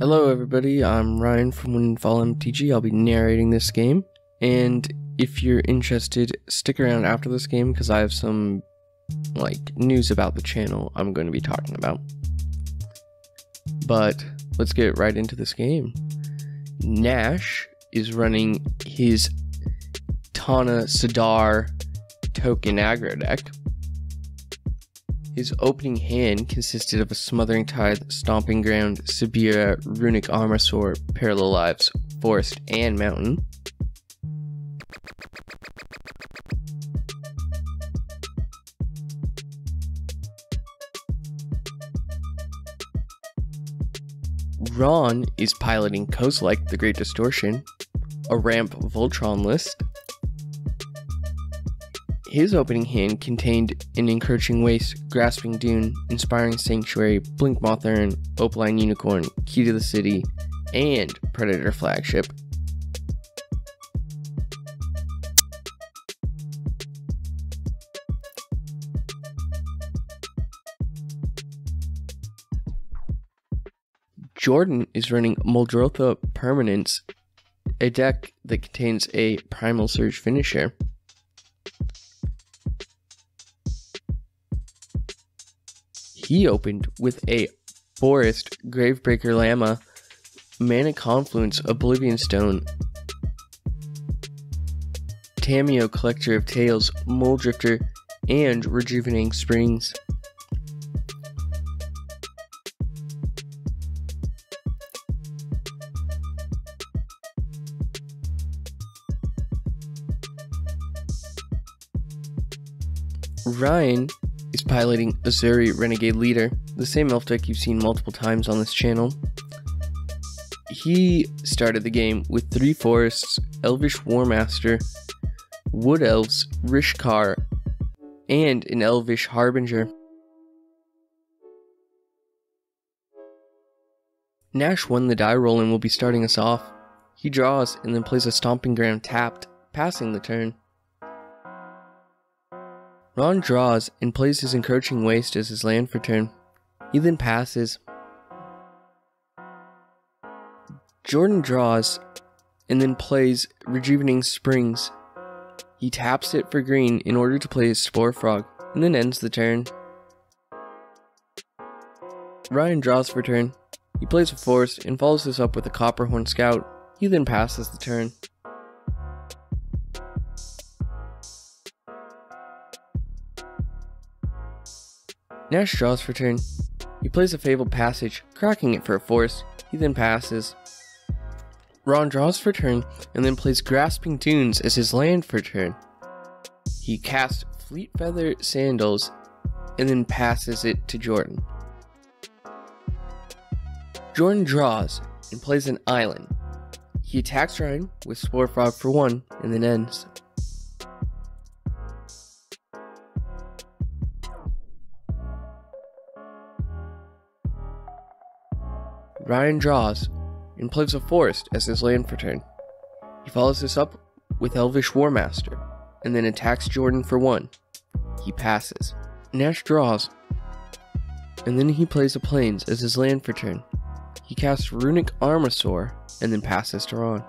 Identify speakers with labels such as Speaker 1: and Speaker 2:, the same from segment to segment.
Speaker 1: Hello everybody, I'm Ryan from Windfall MTG. I'll be narrating this game, and if you're interested, stick around after this game because I have some news about the channel I'm going to be talking about. But let's get right into this game. Nash is running his Tana Sidar token aggro deck. His opening hand consisted of a Smothering Tithe, Stomping Ground, Sibira, Runic Armasaur, Parallel Lives, Forest, and Mountain. Ron is piloting Kozilek, the Great Distortion, a ramp Voltron list. His opening hand contained an Encroaching Waste, Grasping Dune, Inspiring Sanctuary, Blink Moth Urn, Opaline Unicorn, Key to the City, and Predator Flagship. Jordan is running Muldrotha Permanence, a deck that contains a Primal Surge finisher. He opened with a Forest, Gravebreaker Llama, Mana Confluence, Oblivion Stone, Tamiyo Collector of Tales, Muldrifter, and Rejuvenating Springs. Ryan is piloting Ezuri Renegade Leader, the same elf deck you've seen multiple times on this channel. He started the game with 3 Forests, Elvish Warmaster, Wood Elves, Rishkar, and an Elvish Harbinger. Nash won the die roll and will be starting us off. He draws and then plays a Stomping Ground tapped, passing the turn. Ron draws and plays his Encroaching Waste as his land for turn. He then passes. Jordan draws and then plays Rejuvenating Springs. He taps it for green in order to play his Spore Frog, and then ends the turn. Ryan draws for turn. He plays a Forest and follows this up with a Copperhorn Scout. He then passes the turn. Nash draws for turn. He plays a Fabled Passage, cracking it for a Forest. He then passes. Ron draws for turn and then plays Grasping Dunes as his land for turn. He casts Fleet Feather Sandals and then passes it to Jordan. Jordan draws and plays an Island. He attacks Ryan with Spore Frog for 1 and then ends. Ryan draws and plays a Forest as his land for turn. He follows this up with Elvish Warmaster and then attacks Jordan for 1. He passes. Nash draws and then he plays a Plains as his land for turn. He casts Runic Armasaur and then passes to Ron.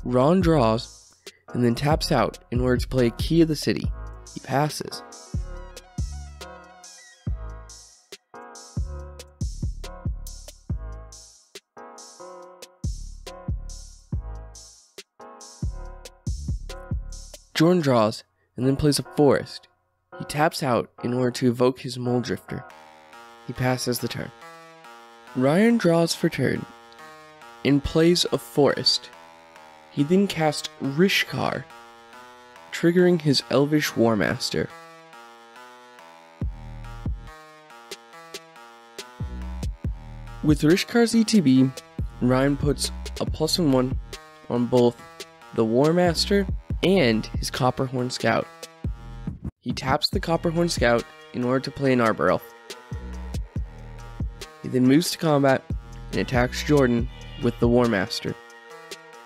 Speaker 1: Ron draws and then taps out in order to play a Key of the City. He passes. Jordan draws and then plays a Forest. He taps out in order to evoke his Muldrifter. He passes the turn. Ryan draws for turn and plays a Forest. He then casts Rishkar, triggering his Elvish Warmaster. With Rishkar's ETB, Ryan puts a +1/1 on both the Warmaster and his Copperhorn Scout. He taps the Copperhorn Scout in order to play an Arbor Elf. He then moves to combat and attacks Jordan with the Warmaster.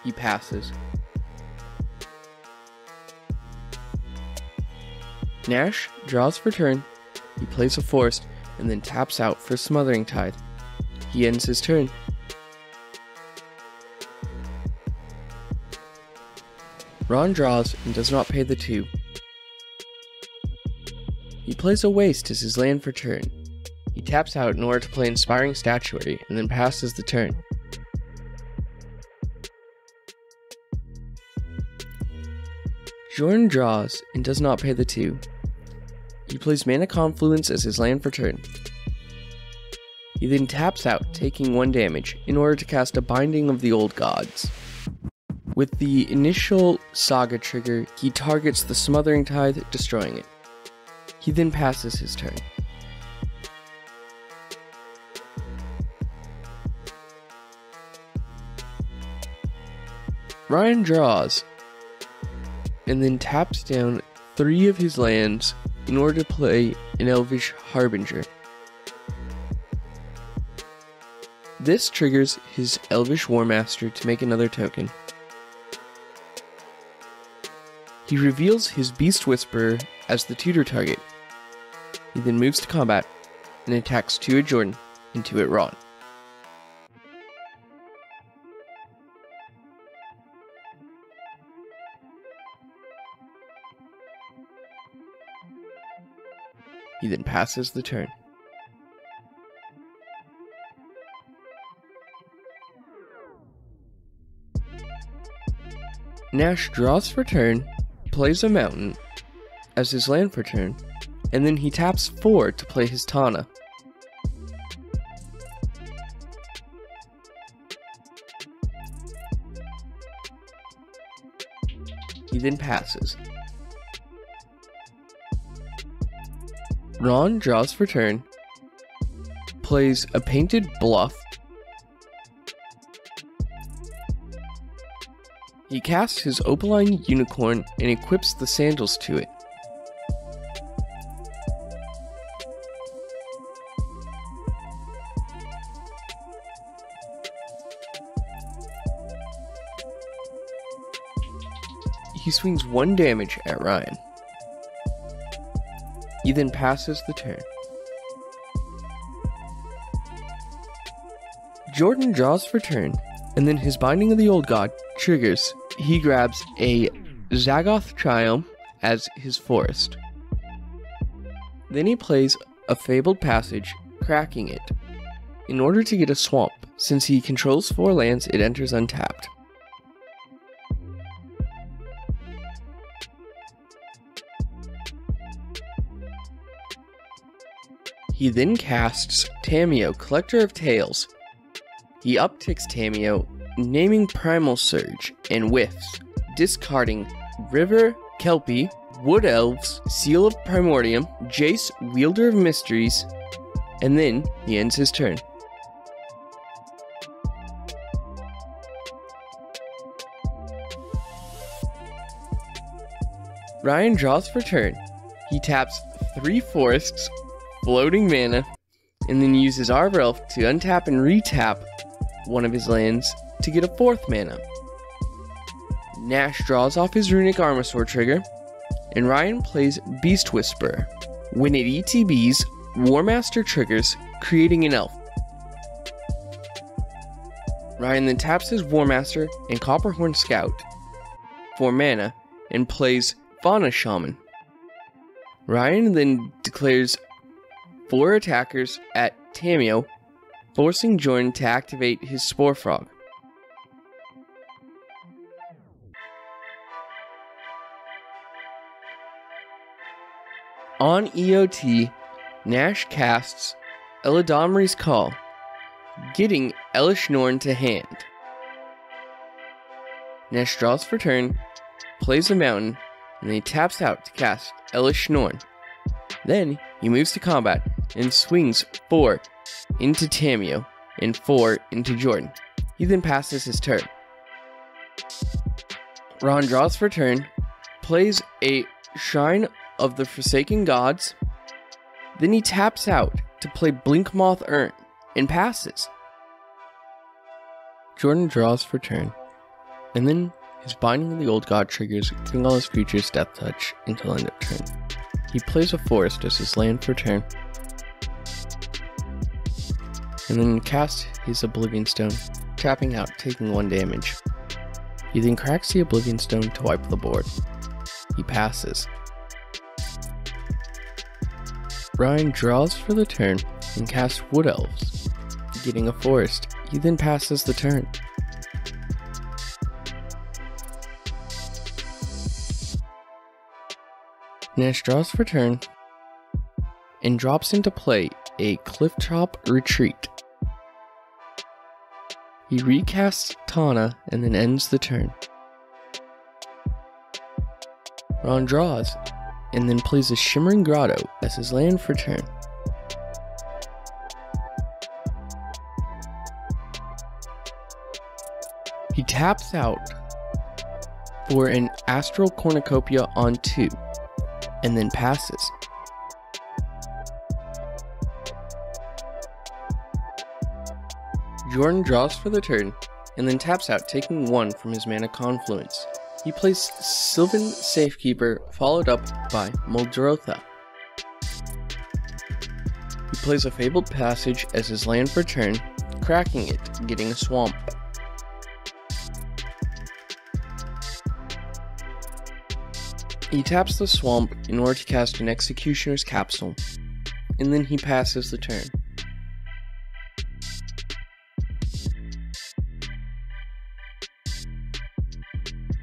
Speaker 1: He passes. Nash draws for turn. He plays a Forest and then taps out for Smothering Tithe. He ends his turn. Ron draws and does not pay the 2. He plays a waste as his land for turn. He taps out in order to play Inspiring Statuary and then passes the turn. Jordan draws and does not pay the 2. He plays Mana Confluence as his land for turn. He then taps out, taking 1 damage, in order to cast a Binding of the Old Gods. With the initial Saga trigger, he targets the Smothering Tithe, destroying it. He then passes his turn. Ryan draws, and then taps down 3 of his lands in order to play an Elvish Harbinger. This triggers his Elvish Warmaster to make another token. He reveals his Beast Whisperer as the tutor target. He then moves to combat and attacks 2 at Jordan and 2 at Ron. He then passes the turn. Nash draws for turn, plays a mountain as his land for turn, and then he taps 4 to play his Tana. He then passes. Ron draws for turn, plays a Painted Bluff. He casts his Opaline Unicorn and equips the sandals to it. He swings 1 damage at Ryan. He then passes the turn. Jordan draws for turn, and then his Binding of the Old God triggers. He grabs a Zagoth Triumph as his forest. Then he plays a Fabled Passage, cracking it. In order to get a swamp, since he controls 4 lands, it enters untapped. He then casts Tamiyo, Collector of Tales. He upticks Tamiyo, naming Primal Surge, and whiffs, discarding River, Kelpie, Wood Elves, Seal of Primordium, Jace, Wielder of Mysteries, and then he ends his turn. Ryan draws for turn. He taps 3 forests, floating mana, and then uses Arbor Elf to untap and retap one of his lands to get a 4th mana. Nash draws off his Runic Armasaur trigger, and Ryan plays Beast Whisperer. When it ETBs, Warmaster triggers, creating an elf. Ryan then taps his Warmaster and Copperhorn Scout for mana and plays Fauna Shaman. Ryan then declares 4 attackers at Tamiyo, forcing Jordan to activate his Spore Frog. On EOT, Nash casts Eladamri's Call, getting Elish Norn to hand. Nash draws for turn, plays a mountain, and then he taps out to cast Elish Norn. Then he moves to combat and swings 4 into Tamiyo and 4 into Jordan. He then passes his turn. Ron draws for turn, plays a Shrine of the Forsaken Gods, then he taps out to play Blinkmoth Urn and passes. Jordan draws for turn, and then his Binding of the Old God triggers, giving all his creatures Death Touch until end of turn. He plays a forest as his land for turn. and then casts his Oblivion Stone, tapping out, taking 1 damage. He then cracks the Oblivion Stone to wipe the board. He passes. Ryan draws for the turn and casts Wood Elves, getting a forest. He then passes the turn. Nash draws for turn and drops into play a Clifftop Retreat. He recasts Tana and then ends the turn. Ron draws and then plays a Shimmering Grotto as his land for turn. He taps out for an Astral Cornucopia on 2 and then passes. Jordan draws for the turn and then taps out, taking 1 from his mana Confluence. He plays Sylvan Safekeeper, followed up by Muldrotha. He plays a Fabled Passage as his land for turn, cracking it, getting a Swamp. He taps the Swamp in order to cast an Executioner's Capsule, and then he passes the turn.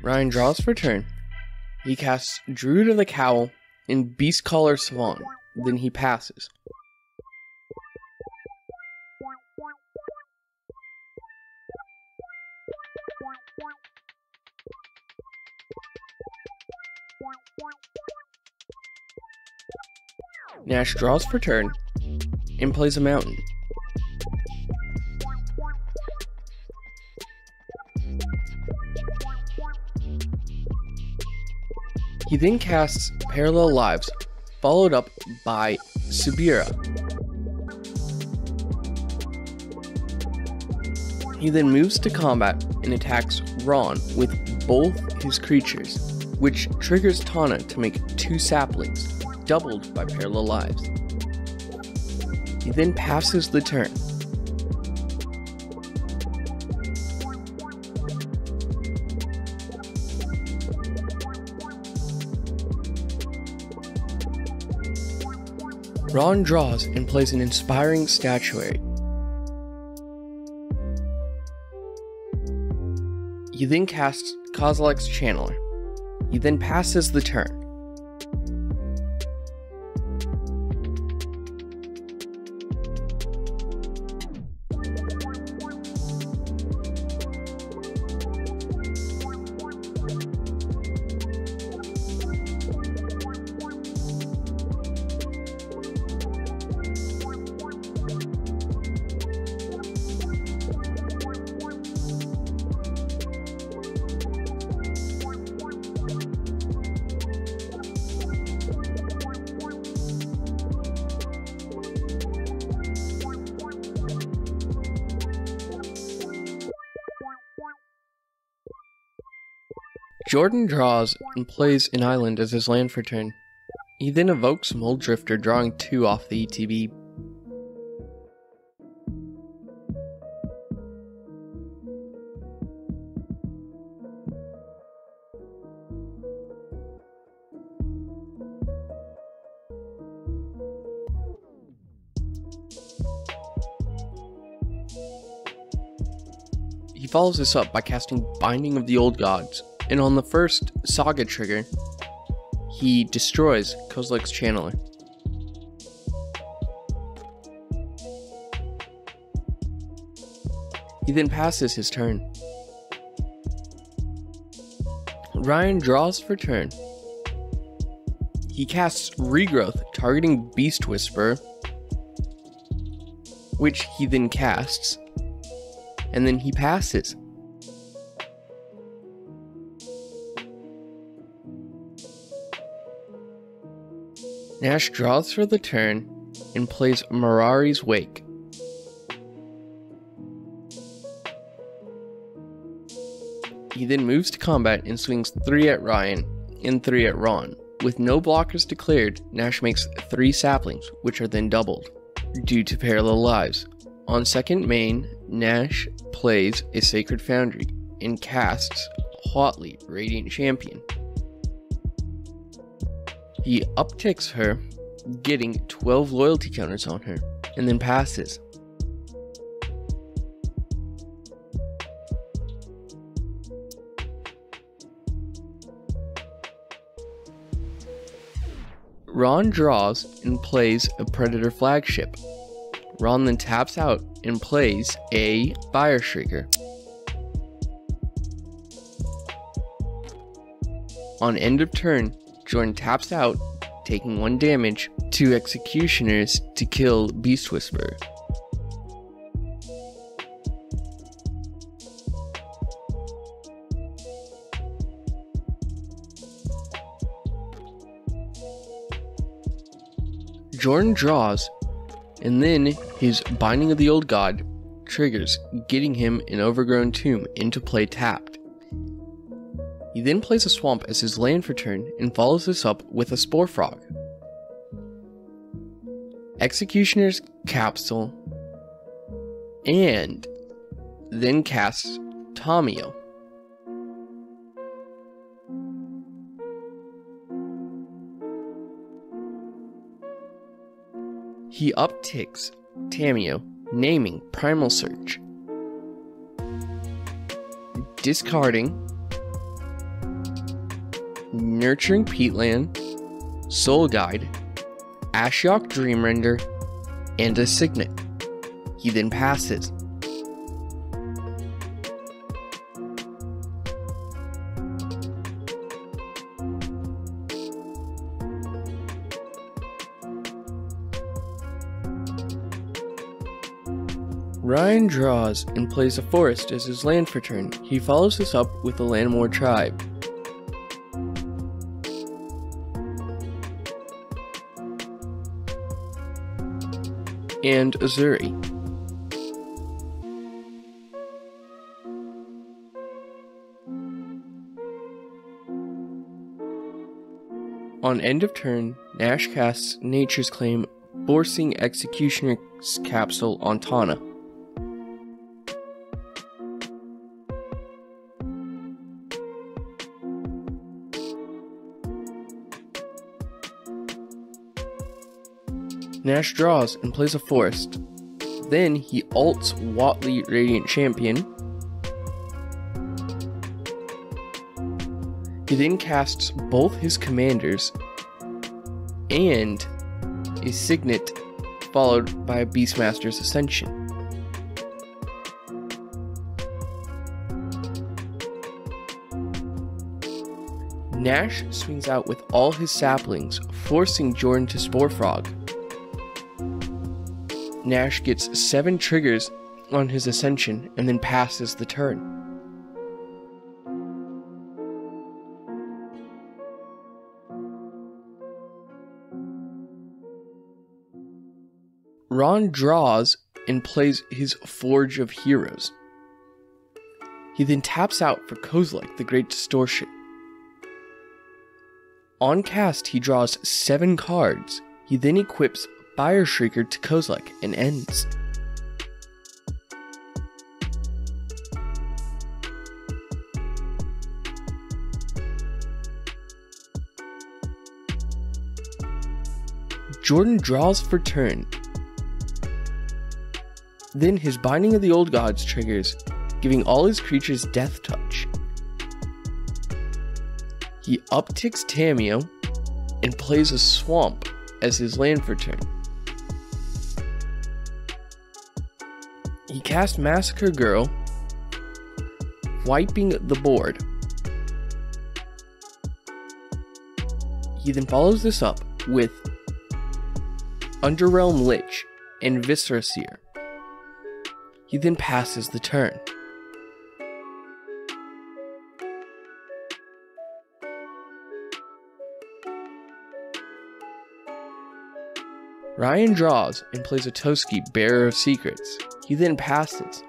Speaker 1: Ryan draws for turn. He casts Druid of the Cowl and Beastcaller Swan, then he passes. Nash draws for turn and plays a Mountain. He then casts Parallel Lives, followed up by Subira. He then moves to combat and attacks Ron with both his creatures, which triggers Tana to make 2 saplings, doubled by Parallel Lives. He then passes the turn. Ron draws and plays an Inspiring Statuary. He then casts Kozilek's Channeler. He then passes the turn. Jordan draws and plays an island as his land for turn. He then evokes Muldrifter, drawing 2 off the ETB. He follows this up by casting Binding of the Old Gods, and on the first Saga trigger, he destroys Kozilek's Channeler. He then passes his turn. Ryan draws for turn. He casts Regrowth, targeting Beast Whisperer, which he then casts, and then he passes. Nash draws for the turn and plays Mirari's Wake. He then moves to combat and swings 3 at Ryan and 3 at Ron. With no blockers declared, Nash makes 3 saplings, which are then doubled, due to Parallel Lives. On second main, Nash plays a Sacred Foundry and casts Hotly Radiant Champion. He upticks her, getting 12 loyalty counters on her, and then passes. Ron draws and plays a Predator Flagship. Ron then taps out and plays a Fire Shrieker. On end of turn, Jordan taps out, taking 1 damage, 2 Executioners to kill Beast Whisperer. Jordan draws, and then his Binding of the Old God triggers, getting him an Overgrown Tomb into play tapped. He then plays a Swamp as his land for turn and follows this up with a Spore Frog. Executioner's Capsule, and then casts Tamio. He upticks Tamio, naming Primal Surge, discarding Nurturing Peatland, Soul Guide, Ashiok Dreamrender, and a Signet. He then passes. Ryan draws and plays a Forest as his land for turn. He follows this up with a Landmore Tribe. And Ezuri. On end of turn, Nash casts Nature's Claim, forcing Executioner's Capsule on Tana. Nash draws and plays a Forest. Then he ults Watley Radiant Champion. He then casts both his commanders and a Signet, followed by a Beastmaster's Ascension. Nash swings out with all his saplings, forcing Jordan to Spore Frog. Nash gets 7 triggers on his Ascension and then passes the turn. Ron draws and plays his Forge of Heroes. He then taps out for Kozilek, the Great Distortion. On cast, he draws 7 cards. He then equips Fire Shrieker to Kozilek and ends. Jordan draws for turn. Then his Binding of the Old Gods triggers, giving all his creatures Death Touch. He upticks Tamio and plays a Swamp as his land for turn. He casts Massacre Girl, wiping the board. He then follows this up with Underrealm Lich and Viscera Seer. He then passes the turn. Ryan draws and plays a Toski, Bearer of Secrets. He then passes.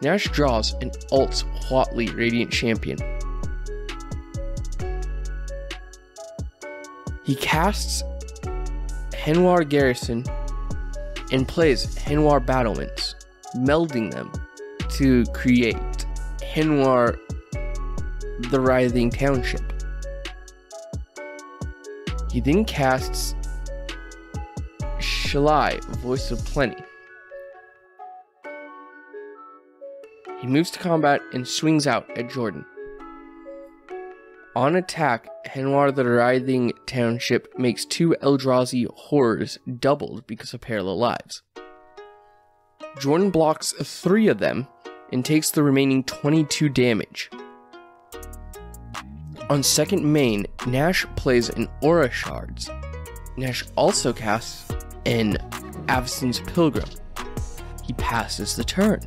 Speaker 1: Nash draws and ults Huatli Radiant Champion. He casts Henwar Garrison and plays Henwar Battlements, melding them to create Henwar the Writhing Township. He then casts Shalai, Voice of Plenty. He moves to combat and swings out at Jordan. On attack, Henwar the Writhing Township makes 2 Eldrazi horrors doubled because of parallel lives. Jordan blocks 3 of them and takes the remaining 22 damage. On second main, Nash plays an Aura Shards. Nash also casts an Avacyn's Pilgrim. He passes the turn.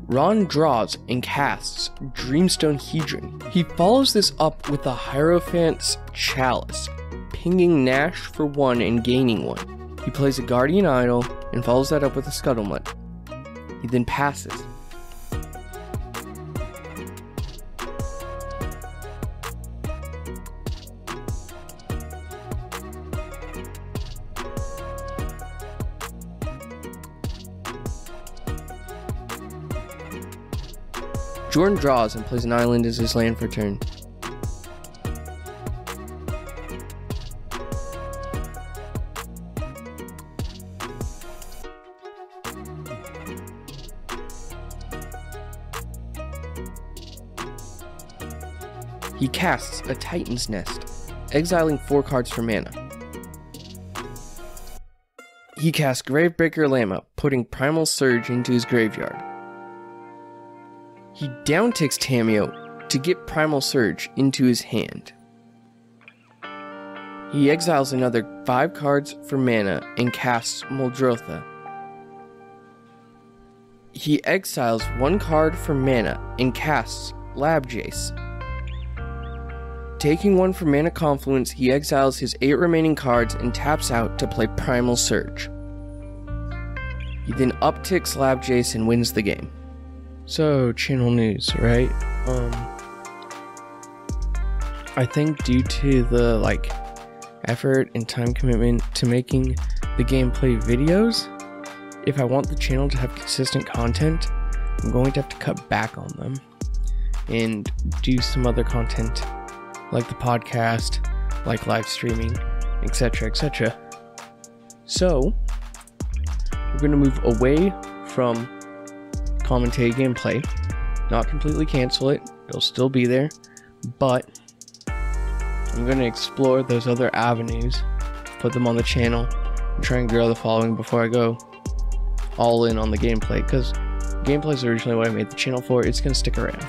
Speaker 1: Ron draws and casts Dreamstone Hedron. He follows this up with a Hierophant's Chalice, pinging Nash for 1 and gaining 1. He plays a Guardian Idol and follows that up with a Scuttlemutt. He then passes. Jordan draws and plays an island as his land for turn. He casts a Titan's Nest, exiling 4 cards for mana. He casts Gravebreaker Llama, putting Primal Surge into his graveyard. He downticks Tamiyo to get Primal Surge into his hand. He exiles another 5 cards for mana and casts Muldrotha. He exiles 1 card for mana and casts Lab Jace. Taking 1 for Mana Confluence, he exiles his 8 remaining cards and taps out to play Primal Surge. He then upticks Lab Jace and wins the game. So, channel news, right? I think due to the, effort and time commitment to making the gameplay videos, if I want the channel to have consistent content, I'm going to have to cut back on them and do some other content, like the podcast, like live streaming, etc., etc. So, we're going to move away from commentated gameplay, not completely cancel it, it'll still be there, but I'm going to explore those other avenues, put them on the channel, and try and grow the following before I go all in on the gameplay, because gameplay is originally what I made the channel for. It's going to stick around.